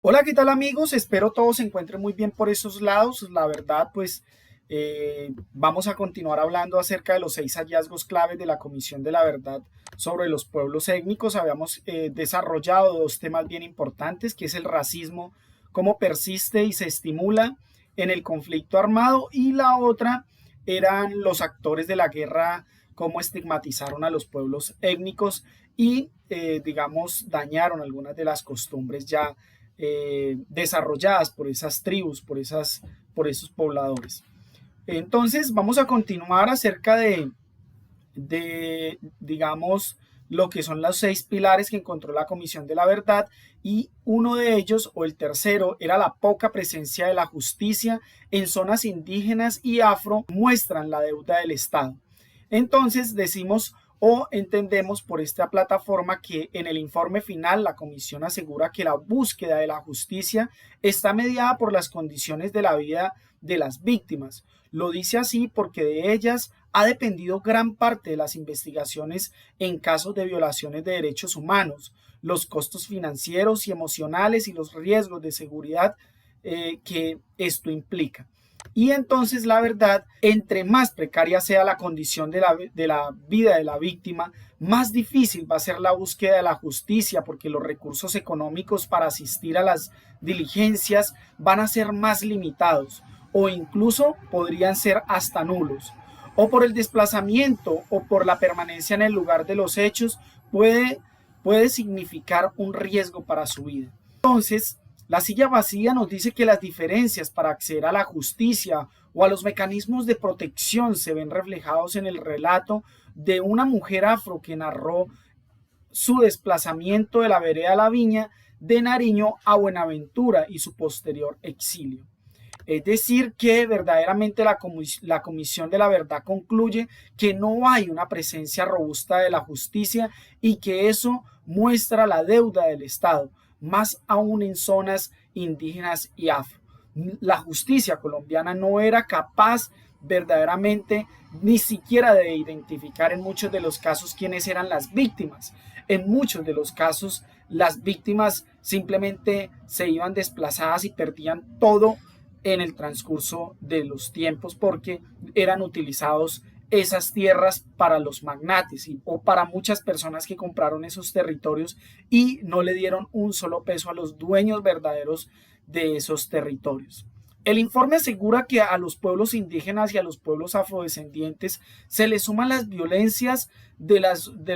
Hola, ¿qué tal amigos? Espero todos se encuentren muy bien por esos lados. La verdad, vamos a continuar hablando acerca de los 6 hallazgos claves de la Comisión de la Verdad sobre los pueblos étnicos. Habíamos desarrollado dos temas bien importantes, que es el racismo, cómo persiste y se estimula en el conflicto armado, y la otra eran los actores de la guerra, cómo estigmatizaron a los pueblos étnicos y, digamos, dañaron algunas de las costumbres ya desarrolladas por esas tribus, por esos pobladores. Entonces vamos a continuar acerca digamos, lo que son los 6 pilares que encontró la Comisión de la Verdad, y uno de ellos, o el tercero, era la poca presencia de la justicia en zonas indígenas y afro, muestran la deuda del Estado. Entonces decimos o entendemos por esta plataforma que en el informe final la comisión asegura que la búsqueda de la justicia está mediada por las condiciones de la vida de las víctimas. Lo dice así porque de ellas ha dependido gran parte de las investigaciones en casos de violaciones de derechos humanos, los costos financieros y emocionales y los riesgos de seguridad que esto implica. Y entonces la verdad, entre más precaria sea la condición de la vida de la víctima, más difícil va a ser la búsqueda de la justicia, porque los recursos económicos para asistir a las diligencias van a ser más limitados o incluso podrían ser hasta nulos. O por el desplazamiento o por la permanencia en el lugar de los hechos puede significar un riesgo para su vida. Entonces, la silla vacía nos dice que las diferencias para acceder a la justicia o a los mecanismos de protección se ven reflejados en el relato de una mujer afro que narró su desplazamiento de la vereda La Viña de Nariño a Buenaventura y su posterior exilio. Es decir, que verdaderamente la Comisión de la Verdad concluye que no hay una presencia robusta de la justicia y que eso muestra la deuda del Estado, más aún en zonas indígenas y afro. La justicia colombiana no era capaz verdaderamente ni siquiera de identificar en muchos de los casos quiénes eran las víctimas. En muchos de los casos las víctimas simplemente se iban desplazadas y perdían todo en el transcurso de los tiempos porque eran utilizados esas tierras para los magnates o para muchas personas que compraron esos territorios y no le dieron un solo peso a los dueños verdaderos de esos territorios. El informe asegura que a los pueblos indígenas y a los pueblos afrodescendientes se les suman las violencias de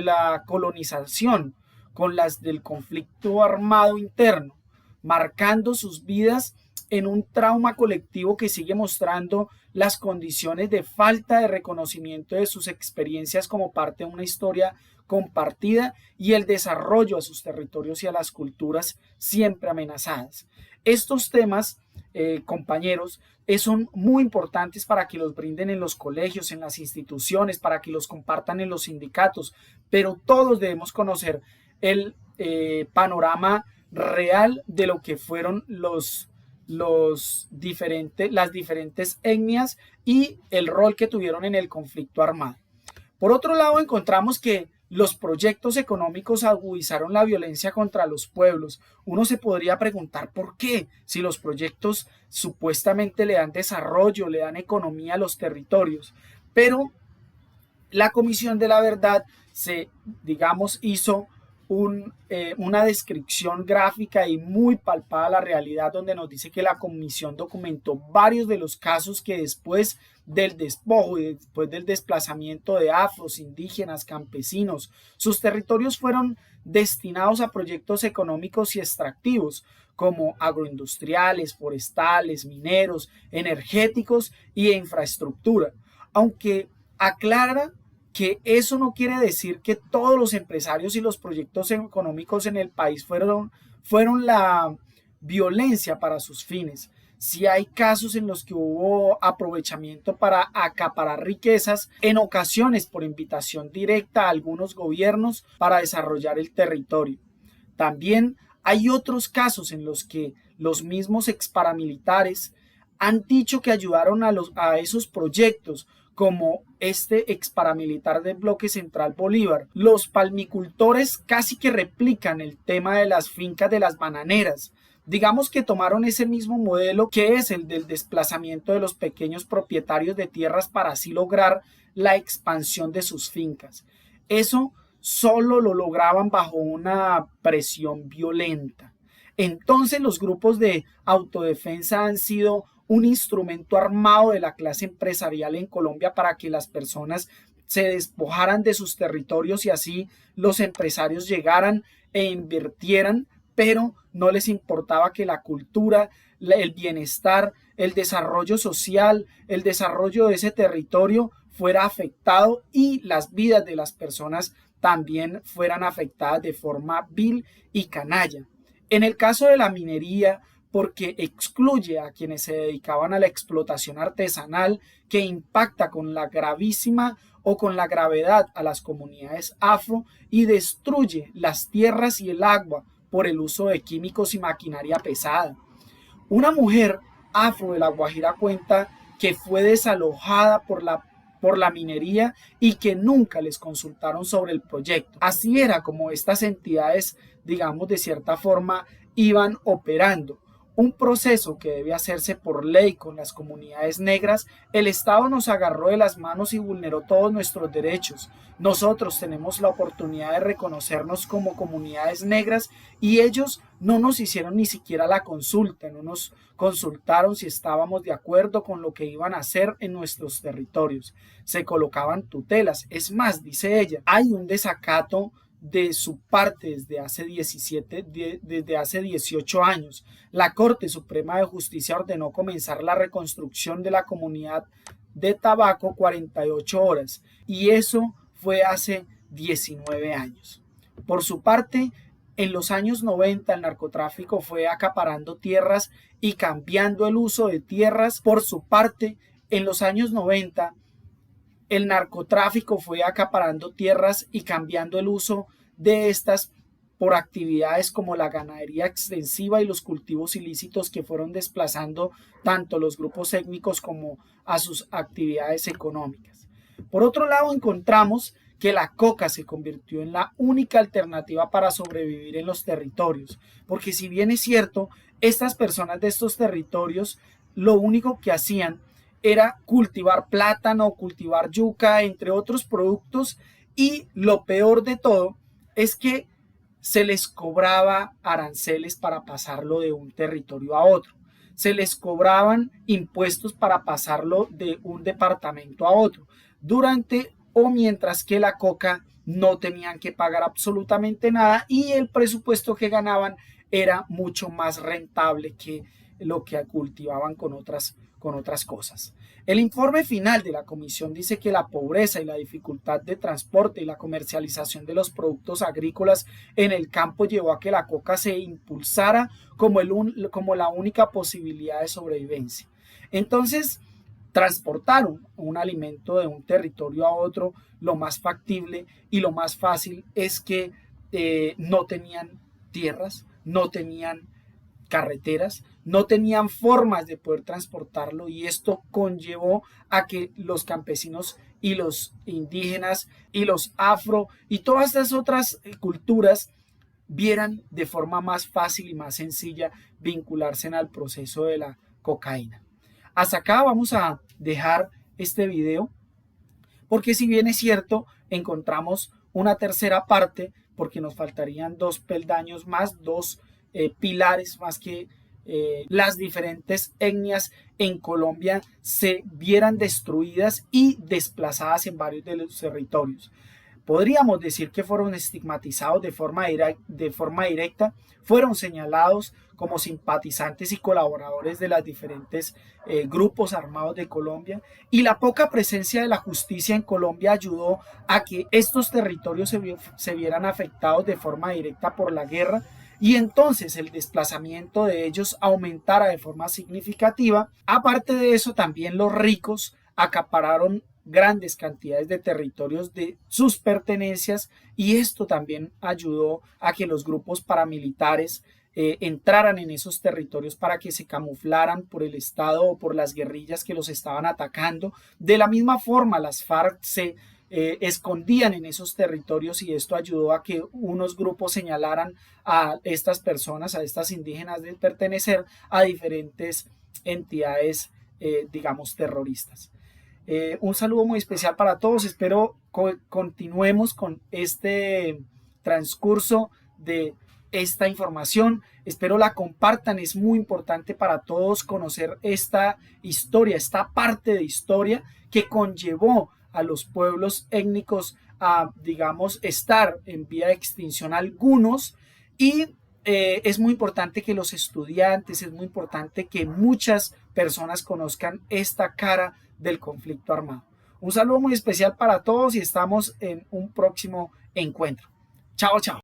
la colonización con las del conflicto armado interno, marcando sus vidas en un trauma colectivo que sigue mostrando las condiciones de falta de reconocimiento de sus experiencias como parte de una historia compartida y el desarrollo a sus territorios y a las culturas siempre amenazadas. Estos temas, compañeros, son muy importantes para que los brinden en los colegios, en las instituciones, para que los compartan en los sindicatos, pero todos debemos conocer el panorama real de lo que fueron las diferentes etnias y el rol que tuvieron en el conflicto armado. Por otro lado, encontramos que los proyectos económicos agudizaron la violencia contra los pueblos. Uno se podría preguntar por qué, si los proyectos supuestamente le dan desarrollo, le dan economía a los territorios. Pero la Comisión de la Verdad hizo una descripción gráfica y muy palpable a la realidad, donde nos dice que la comisión documentó varios de los casos que después del despojo y después del desplazamiento de afros, indígenas, campesinos, sus territorios fueron destinados a proyectos económicos y extractivos como agroindustriales, forestales, mineros, energéticos y de infraestructura, aunque aclara que eso no quiere decir que todos los empresarios y los proyectos económicos en el país fueron la violencia para sus fines. Sí hay casos en los que hubo aprovechamiento para acaparar riquezas, en ocasiones por invitación directa a algunos gobiernos para desarrollar el territorio. También hay otros casos en los que los mismos exparamilitares han dicho que ayudaron a esos proyectos, como este ex paramilitar del bloque central Bolívar. Los palmicultores casi que replican el tema de las fincas de las bananeras, Digamos que tomaron ese mismo modelo que es el del desplazamiento de los pequeños propietarios de tierras para así lograr la expansión de sus fincas. Eso solo lo lograban bajo una presión violenta. Entonces los grupos de autodefensa han sido un instrumento armado de la clase empresarial en Colombia para que las personas se despojaran de sus territorios y así los empresarios llegaran e invirtieran, pero no les importaba que la cultura, el bienestar, el desarrollo social, el desarrollo de ese territorio fuera afectado y las vidas de las personas también fueran afectadas de forma vil y canalla. En el caso de la minería, porque excluye a quienes se dedicaban a la explotación artesanal, que impacta con la gravísima o con la gravedad a las comunidades afro y destruye las tierras y el agua por el uso de químicos y maquinaria pesada. Una mujer afro de La Guajira cuenta que fue desalojada por la minería y que nunca les consultaron sobre el proyecto. Así era como estas entidades, digamos, de cierta forma, iban operando. Un proceso que debe hacerse por ley con las comunidades negras. El Estado nos agarró de las manos y vulneró todos nuestros derechos. Nosotros tenemos la oportunidad de reconocernos como comunidades negras y ellos no nos hicieron ni siquiera la consulta, no nos consultaron si estábamos de acuerdo con lo que iban a hacer en nuestros territorios. Se colocaban tutelas. Es más, dice ella, hay un desacato de su parte desde hace 18 años. La Corte Suprema de Justicia ordenó comenzar la reconstrucción de la comunidad de Tabaco 48 horas y eso fue hace 19 años. Por su parte, en los años 90 el narcotráfico fue acaparando tierras y cambiando el uso de tierras. Por su parte, en los años 90 el narcotráfico fue acaparando tierras y cambiando el uso de estas por actividades como la ganadería extensiva y los cultivos ilícitos que fueron desplazando tanto los grupos étnicos como a sus actividades económicas. Por otro lado, encontramos que la coca se convirtió en la única alternativa para sobrevivir en los territorios, porque si bien es cierto, estas personas de estos territorios lo único que hacían era cultivar plátano, cultivar yuca, entre otros productos, y lo peor de todo es que se les cobraba aranceles para pasarlo de un territorio a otro. Se les cobraban impuestos para pasarlo de un departamento a otro. Durante o mientras que la coca no tenían que pagar absolutamente nada y el presupuesto que ganaban era mucho más rentable que lo que cultivaban con otras cosas. El informe final de la comisión dice que la pobreza y la dificultad de transporte y la comercialización de los productos agrícolas en el campo llevó a que la coca se impulsara como la única posibilidad de sobrevivencia. Entonces, transportar un alimento de un territorio a otro, lo más factible y lo más fácil es que no tenían tierras, no tenían carreteras, no tenían formas de poder transportarlo y esto conllevó a que los campesinos y los indígenas y los afro y todas estas otras culturas vieran de forma más fácil y más sencilla vincularse al proceso de la cocaína. Hasta acá vamos a dejar este video porque si bien es cierto encontramos una tercera parte porque nos faltarían dos peldaños más, dos pilares más que las diferentes etnias en Colombia se vieran destruidas y desplazadas en varios de los territorios. Podríamos decir que fueron estigmatizados de forma directa, fueron señalados como simpatizantes y colaboradores de los diferentes grupos armados de Colombia y la poca presencia de la justicia en Colombia ayudó a que estos territorios se vieran afectados de forma directa por la guerra y entonces el desplazamiento de ellos aumentara de forma significativa. Aparte de eso, también los ricos acapararon grandes cantidades de territorios de sus pertenencias y esto también ayudó a que los grupos paramilitares entraran en esos territorios para que se camuflaran por el Estado o por las guerrillas que los estaban atacando. De la misma forma, las FARC se escondían en esos territorios, y esto ayudó a que unos grupos señalaran a estas personas, a estas indígenas, de pertenecer a diferentes entidades, digamos, terroristas. Un saludo muy especial para todos. Espero continuemos con este transcurso de esta información. Espero la compartan. Es muy importante para todos conocer esta historia, esta parte de historia que conllevó a los pueblos étnicos a, digamos, estar en vía de extinción algunos. Y es muy importante que los estudiantes, es muy importante que muchas personas conozcan esta cara del conflicto armado. Un saludo muy especial para todos y estamos en un próximo encuentro. Chao, chao.